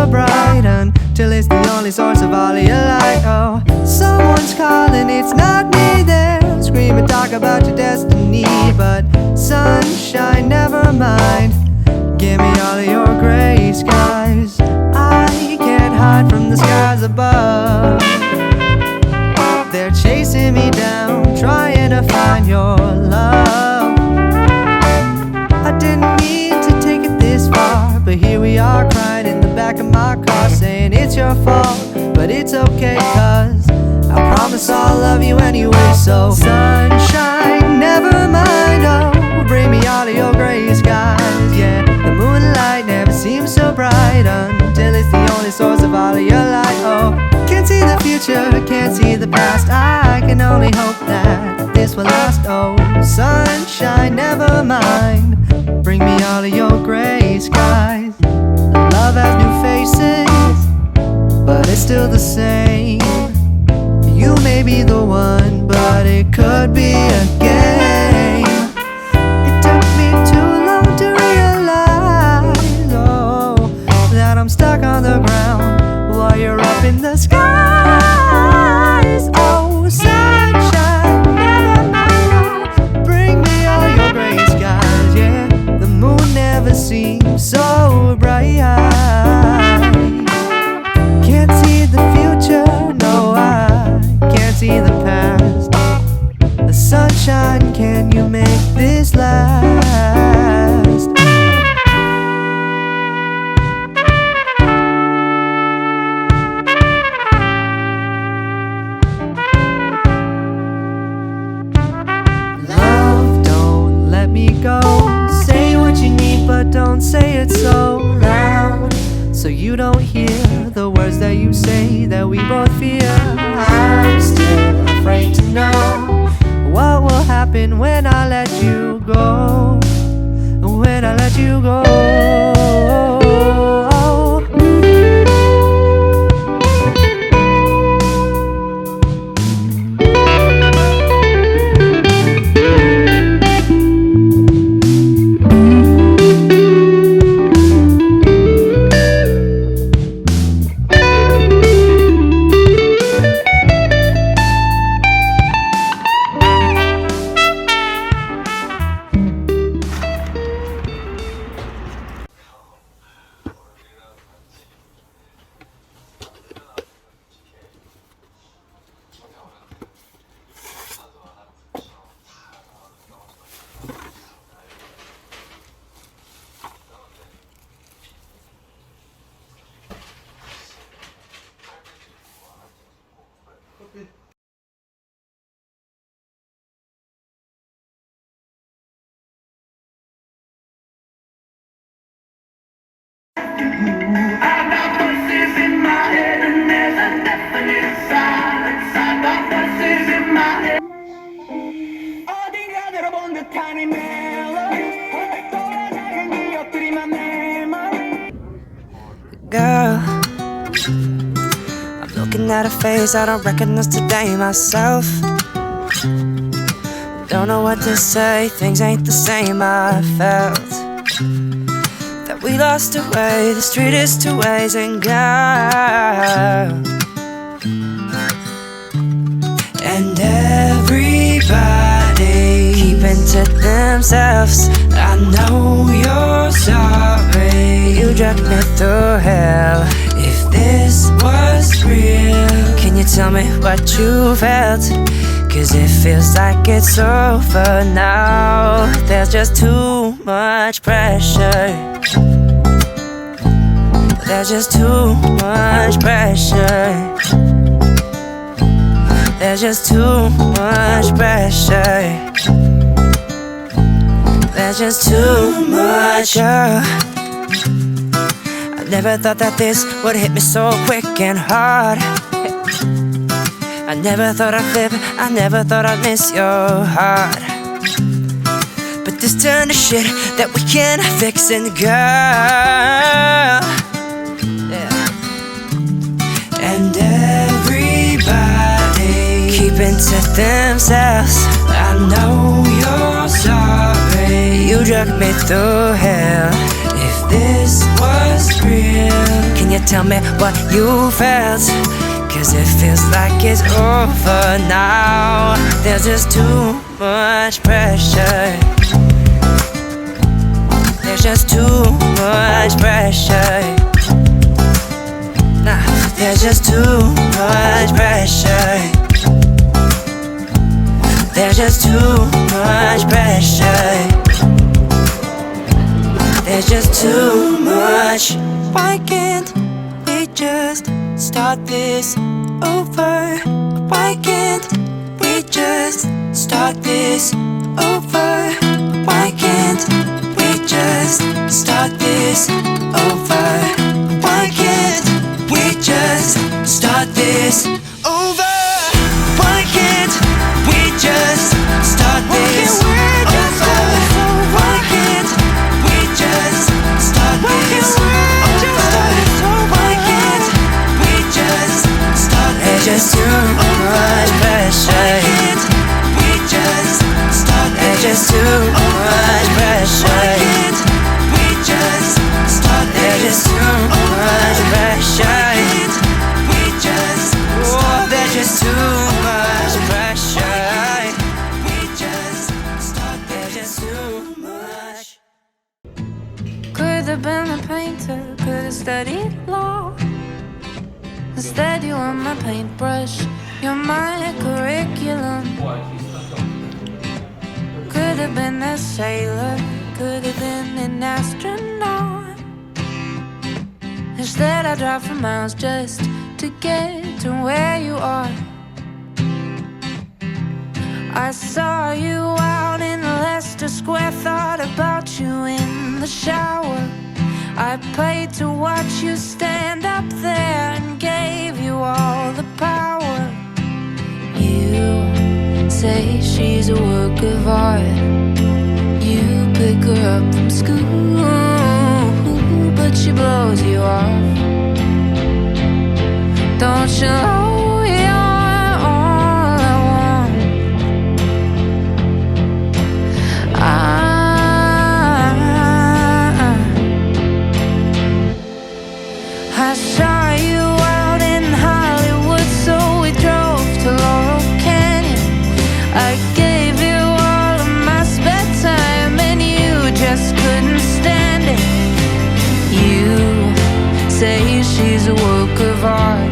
so bright until it's the only source of all of your light. Oh, someone's calling, it's not me. They'll scream and talk about your destiny, but sunshine, never mind. Give me all of your gray skies. I can't hide from the skies above. They're chasing me down, trying to find your love. I didn't mean to take it this far, but here we are crying in the back of my car, saying it's your fault, but it's okay, 'cause I promise I'll love you anyway. So sunshine, never mind, oh, bring me all of your gray skies. Yeah, the moonlight never seems so bright until it's the only source of all of your light. Oh, can't see the future, can't see the past. I can only hope that this will last. Oh, sunshine, never mind, bring me all of your gray skies. Love has new faces, but it's still the same. You may be the one, but it could be a game. It took me too long to realize, oh, that I'm stuck on the ground while you're up in the skies. Oh, sunshine, never mind, bring me all your gray skies. Yeah, the moon never seems so bright. Can't see the future, no, I can't see the past. The sunshine, can you make this last? Love, don't let me go. Say what you need, but don't say it so loud, so you don't hear the words that you say that we both fear. I'm still afraid to know what will happen when I let you go. When I let you go. Girl, I'm looking at a face I don't recognize today myself. Don't know what to say, things ain't the same. I felt that we lost our way, the street is two ways. And girl, and everybody keeping to themselves. I know you're sorry, you dragged me through hell. If this was real, can you tell me what you felt? 'Cause it feels like it's over now. There's just too much pressure. There's just too much pressure. There's just too much pressure. There's just too much. Girl, I never thought that this would hit me so quick and hard. I never thought I'd live, I never thought I'd miss your heart. But this turned to shit that we can't fix. And girl, yeah. And everybody keeping to themselves. I know you're sorry, you dragged me through hell. If this was real, can you tell me what you felt? Cause it feels like it's over now. There's just too much pressure. There's just too much pressure. Nah, there's just too much pressure. There's just too much pressure. There's just too much. Why can't we just start this over? Why can't we just start this over? Why can't we just start this over? Why can't we just start this over? Why can't we just start this over? Why can't we just start this over? Why can't we just start this? There's just too much pressure. Why can't we just start this? There's just too much pressure. Why can't we just start this? There's just too much pressure. Why can't we just start this? There's just too much pressure. We just start this. There's just too much. Could have been a painter, could have studied law. Instead you are my paintbrush, you're my curriculum. Could have been a sailor, could have been an astronaut. Instead I drive for miles just to get to where you are. I saw you out in Leicester Square, thought about you in the shower. I paid to watch you stand up there and gave you all the power. You say she's a work of art. You pick her up from school, but she blows you off. Don't you know you're all I want? I saw you out in Hollywood, so we drove to Laurel Canyon. I gave you all of my spare time, and you just couldn't stand it. You say she's a work of art.